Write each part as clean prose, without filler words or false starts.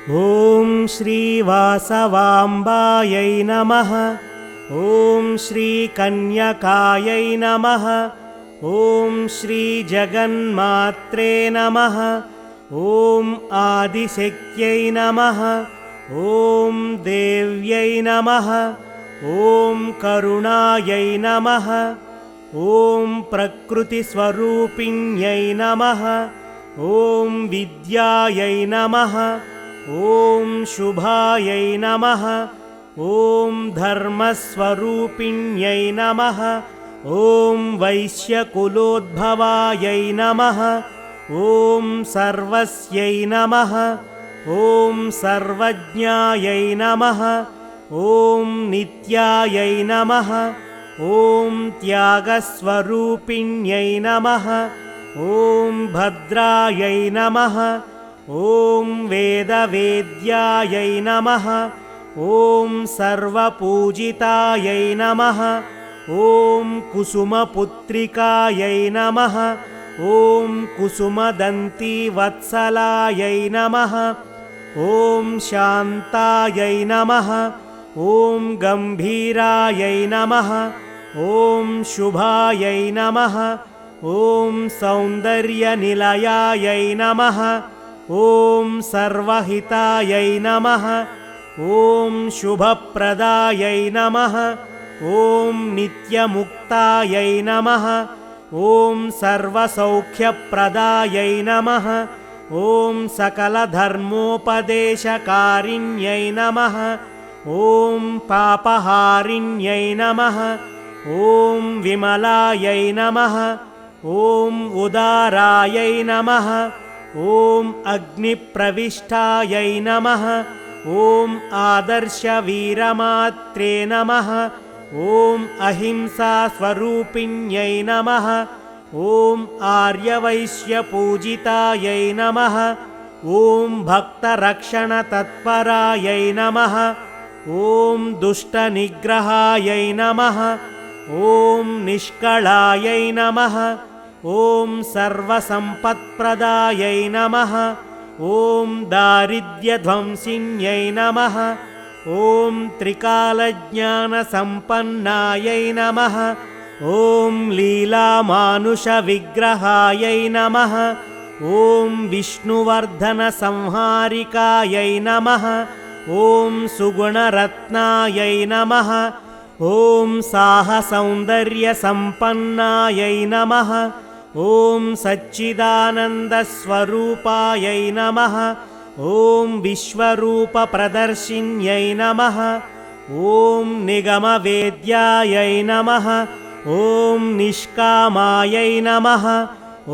ॐ श्रीवासवाम्बायै नमः। ॐ श्रीकन्यकायै नमः। ॐ श्रीजगन्मात्रे नमः। ॐ आदिशक्त्यै नमः। ॐ देव्यै नमः। ॐ करुणायै नमः। ॐ प्रकृतिस्वरूपिण्यै नमः। ॐ विद्यायै नमः। ॐ शुभायै नमः। ॐ धर्मस्वरूपिण्यै नमः। ॐ वैश्यकुलोद्भवायै नमः। ॐ सर्वस्यै नमः। ॐ सर्वज्ञायै नमः। ॐ नित्यायै नमः। ॐ त्यागस्वरूपिण्यै नमः। ॐ भद्रायै नमः। ॐ वेदवेद्यायै नमः। ॐ सर्वपूजितायै नमः। ॐ कुसुमपुत्रिकायै नमः। ॐ कुसुमदन्तीवत्सलायै नमः। ॐ शान्तायै नमः। ॐ गम्भीरायै नमः। ॐ शुभायै नमः। ॐ सौन्दर्यनिलयायै नमः। ॐ सर्वहितायै नमः। ॐ शुभप्रदायै नमः। ॐ नित्यमुक्तायै नमः। ॐ सर्वसौख्यप्रदायै नमः। ॐ सकलधर्मोपदेशकारिण्यै नमः। ॐ पापहारिण्यै नमः। ॐ विमलायै नमः। ॐ उदारायै नमः। ॐ अग्निप्रविष्टायै नमः। ॐ आदर्शवीरमात्रे नमः। ॐ अहिंसास्वरूपिण्यै नमः। ॐ आर्यवैश्यपूजितायै नमः। ॐ भक्तरक्षणतत्परायै नमः। ॐ दुष्टनिग्रहायै नमः। ॐ निष्कळायै नमः। ॐ सर्वसम्पत्प्रदायै नमः। ॐ दारिद्र्यध्वंसिन्यै नमः। ॐ त्रिकालज्ञानसम्पन्नायै नमः। ॐ लीलामानुषविग्रहायै नमः। ॐ विष्णुवर्धनसंहारिकायै नमः। ॐ सुगुणरत्नायै नमः। ॐ साहसौन्दर्यसम्पन्नायै नमः। ॐ सच्चिदानन्दस्वरूपायै नमः। ॐ विश्वरूपप्रदर्शिन्यै नमः। ॐ निगमवेद्यायै नमः। ॐ निष्कामायै नमः।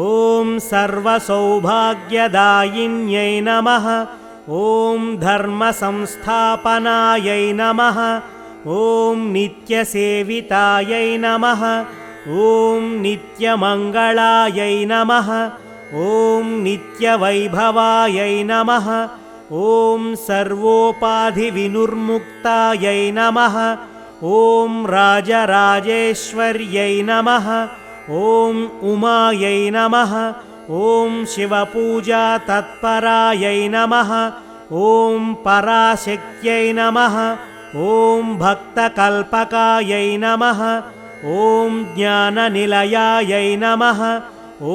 ॐ सर्वसौभाग्यदायिन्यै नमः। ॐ धर्मसंस्थापनायै नमः। ॐ नित्यसेवितायै नमः। ॐ नित्यमङ्गलायै नमः। ॐ नित्यवैभवायै नमः। ॐ सर्वोपाधिविनिर्मुक्तायै नमः। ॐ राजराजेश्वर्यै नमः। ॐ उमायै नमः। ॐ शिवपूजातत्परायै नमः। ॐ पराशक्त्यै नमः। ॐ भक्तकल्पकायै नमः। ॐ ज्ञाननिलयायै नमः।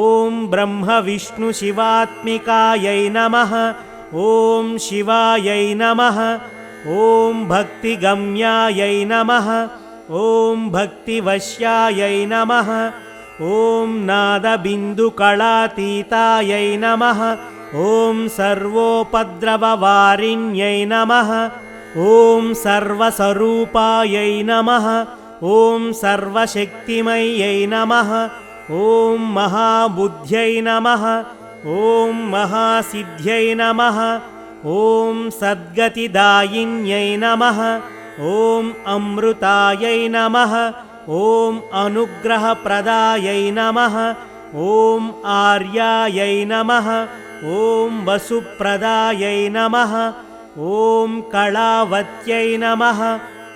ॐ ब्रह्मविष्णुशिवात्मिकायै नमः। ॐ शिवायै नमः। ॐ भक्तिगम्यायै नमः। ॐ भक्तिवश्यायै नमः। ॐ नादबिन्दुकलातीतायै नमः। ॐ सर्वोपद्रववारिण्यै नमः। ॐ सर्वस्वरूपायै नमः। ॐ सर्वशक्तिमयै नमः। ॐ महाबुद्ध्यै नमः। ॐ महासिद्ध्यै नमः। ॐ सद्गतिदायिन्यै नमः। ॐ अमृतायै नमः। ॐ अनुग्रहप्रदायै नमः। ॐ आर्यायै नमः। ॐ वसुप्रदायै नमः। ॐ कलावत्यै नमः।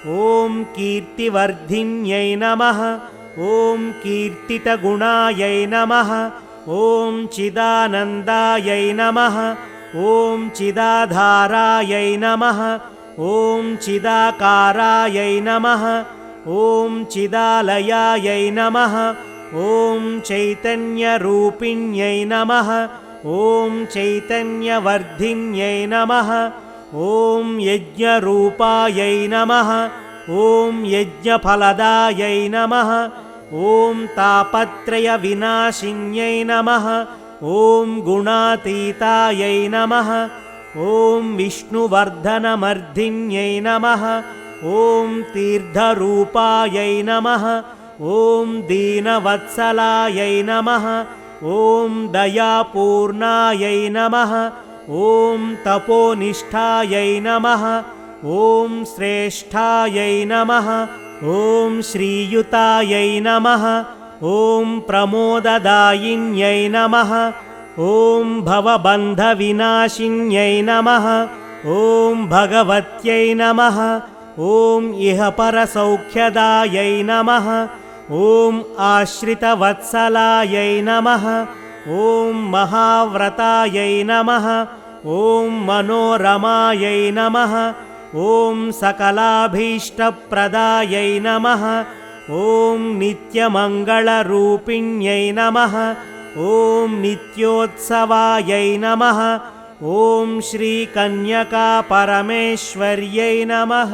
ॐ कीर्तिवर्धिन्यै नमः। ॐ कीर्तितगुणायै नमः। ॐ चिदानन्दायै नमः। ॐ चिदाधारायै नमः ॐ चिदाकारायै नमः ॐ चिदालयायै नमः ॐ चैतन्यरूपिण्यै नमः ॐ चैतन्यवर्धिन्यै नमः ॐ यज्ञरूपायै नमः ॐ यज्ञफलदायै नमः ॐ तापत्रयविनाशिन्यै नमः ॐ गुणातीतायै नमः ॐ विष्णुवर्धनमर्धिन्यै नमः ॐ तीर्थरूपायै नमः ॐ दीनवत्सलायै नमः ॐ दयापूर्णायै नमः ॐ तपोनिष्ठायै नमः ॐ श्रेष्ठायै नमः ॐ श्रीयुतायै नमः ॐ प्रमोददायिन्यै नमः ॐ भवबन्धविनाशिन्यै नमः ॐ भगवत्यै नमः ॐ इहपरसौख्यदायै नमः ॐ आश्रितवत्सलायै नमः ॐ महाव्रतायै नमः ॐ मनोरमायै नमः ॐ सकलाभीष्टप्रदायै नमः ॐ नित्यमङ्गलरूपिण्यै नमः ॐ नित्योत्सवायै नमः ॐ श्रीकन्यकापरमेश्वर्यै नमः।